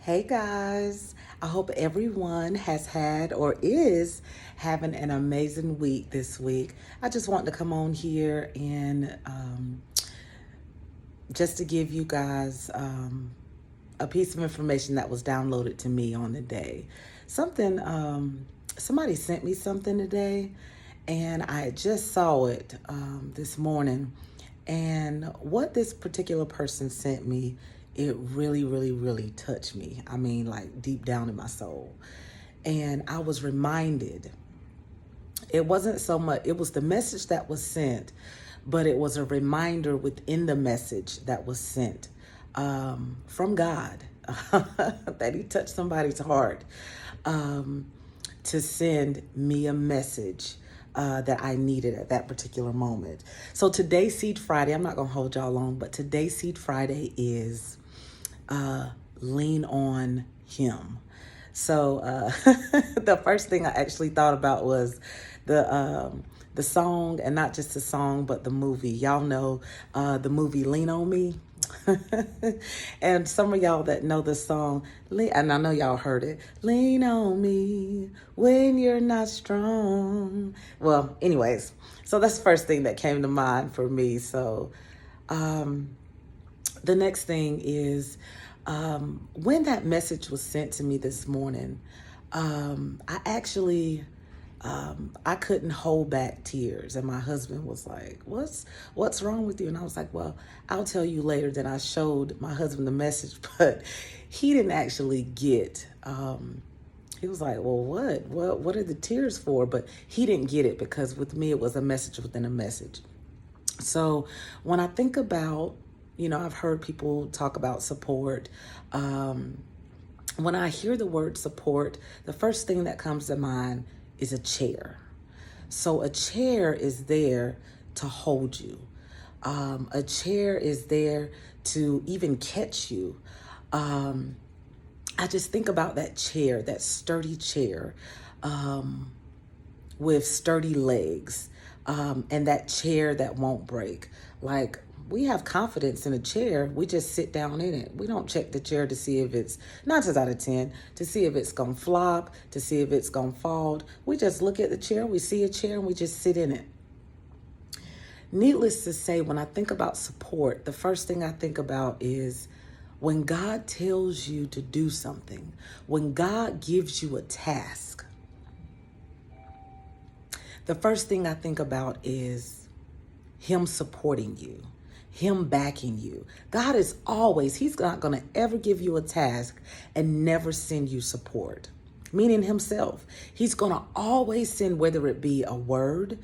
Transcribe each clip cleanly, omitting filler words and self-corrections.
Hey guys, I hope everyone has had or is having an amazing week this week. I just want to come on here and just to give you guys a piece of information that was downloaded to me on the day. Somebody sent me something today, and I just saw it this morning. And what this particular person sent me, it really, really, really touched me. I mean, like deep down in my soul. And I was reminded, it wasn't so much, it was the message that was sent, but it was a reminder within the message that was sent from God that He touched somebody's heart to send me a message that I needed at that particular moment. So today's Seed Friday, I'm not going to hold y'all long, but today's Seed Friday is lean on Him. So the first thing I actually thought about was the song, and not just the song, but the movie. Y'all know the movie Lean on Me. And some of y'all that know the song, and I know y'all heard it, lean on me when you're not strong. Well, anyways, so that's the first thing that came to mind for me. So the next thing is when that message was sent to me this morning, I actually I couldn't hold back tears, and my husband was like, what's wrong with you? And I was like, well, I'll tell you later. Then I showed my husband the message, but he didn't actually get he was like, well, what are the tears for? But he didn't get it, because with me it was a message within a message. So when I think about, I've heard people talk about support. When I hear the word support, the first thing that comes to mind is a chair. So a chair is there to hold you. A chair is there to even catch you. I just think about that chair, that sturdy chair, with sturdy legs, and that chair that won't break. Like, we have confidence in a chair. We just sit down in it. We don't check the chair to see if it's, not just out of 10, to see if it's going to flop, to see if it's going to fall. We just look at the chair, we see a chair, and we just sit in it. Needless to say, when I think about support, the first thing I think about is when God tells you to do something, when God gives you a task, the first thing I think about is Him supporting you, Him backing you. God is always, He's not going to ever give you a task and never send you support, meaning Himself. He's going to always send, whether it be a word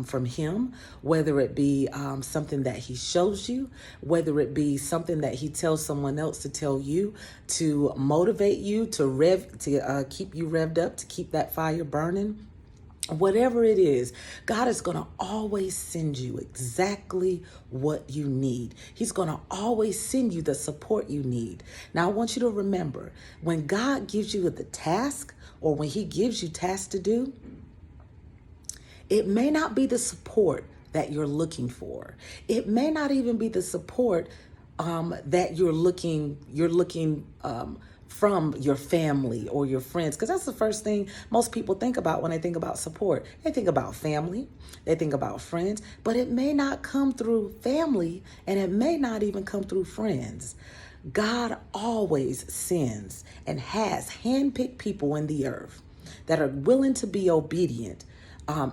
from Him, whether it be something that He shows you, whether it be something that He tells someone else to tell you, to motivate you, to keep you revved up, to keep that fire burning. Whatever it is, God is going to always send you exactly what you need. He's going to always send you the support you need. Now, I want you to remember, when God gives you the task, or when He gives you tasks to do, it may not be the support that you're looking for. It may not even be the support that you're looking from your family or your friends, because that's the first thing most people think about when they think about support. They think about family, they think about friends, but it may not come through family, and it may not even come through friends. God always sends and has handpicked people in the earth that are willing to be obedient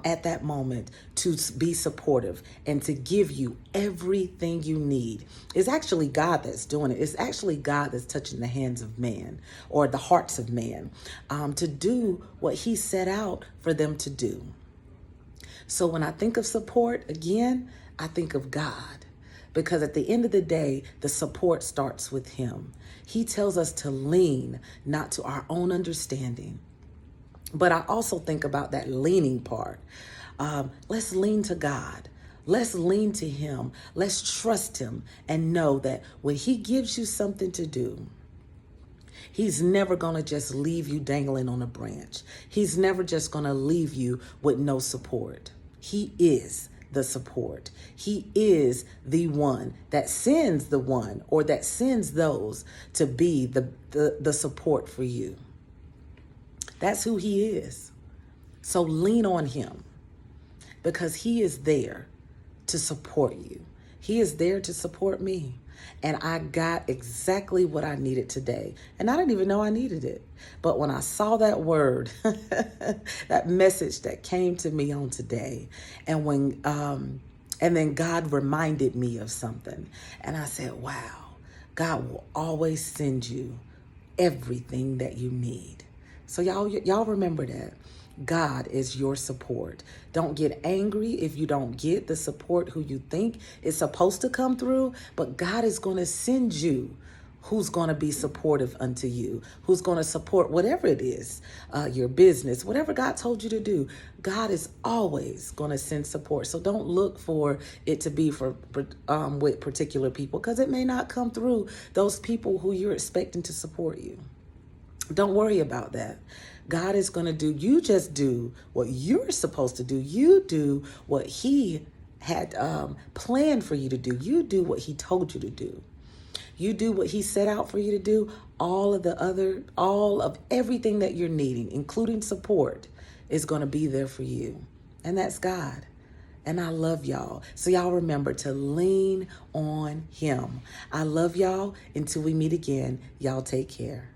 at that moment, to be supportive and to give you everything you need. It's actually God that's doing it. It's actually God that's touching the hands of man, or the hearts of man, to do what He set out for them to do. So when I think of support, again, I think of God. Because at the end of the day, the support starts with Him. He tells us to lean not to our own understanding. But I also think about that leaning part. Let's lean to God. Let's lean to Him. Let's trust Him and know that when He gives you something to do, He's never going to just leave you dangling on a branch. He's never just going to leave you with no support. He is the support. He is the one that sends the one or that sends those to be the support for you. That's who he is. So lean on him because he is there to support you. He is there to support me. And I got exactly what I needed today. And I didn't even know I needed it. But when I saw that word, that message that came to me on today, and then God reminded me of something. And I said, wow, God will always send you everything that you need. So y'all remember that. God is your support. Don't get angry if you don't get the support who you think is supposed to come through, but God is going to send you who's going to be supportive unto you, who's going to support whatever it is, your business, whatever God told you to do. God is always going to send support. So don't look for it to be with particular people, because it may not come through those people who you're expecting to support you. Don't worry about that. God is going to do, you just do what you're supposed to do. You do what he had planned for you to do. You do what he told you to do. You do what he set out for you to do. All of everything that you're needing, including support, is going to be there for you. And that's God. And I love y'all. So y'all remember to lean on him. I love y'all. Until we meet again, y'all take care.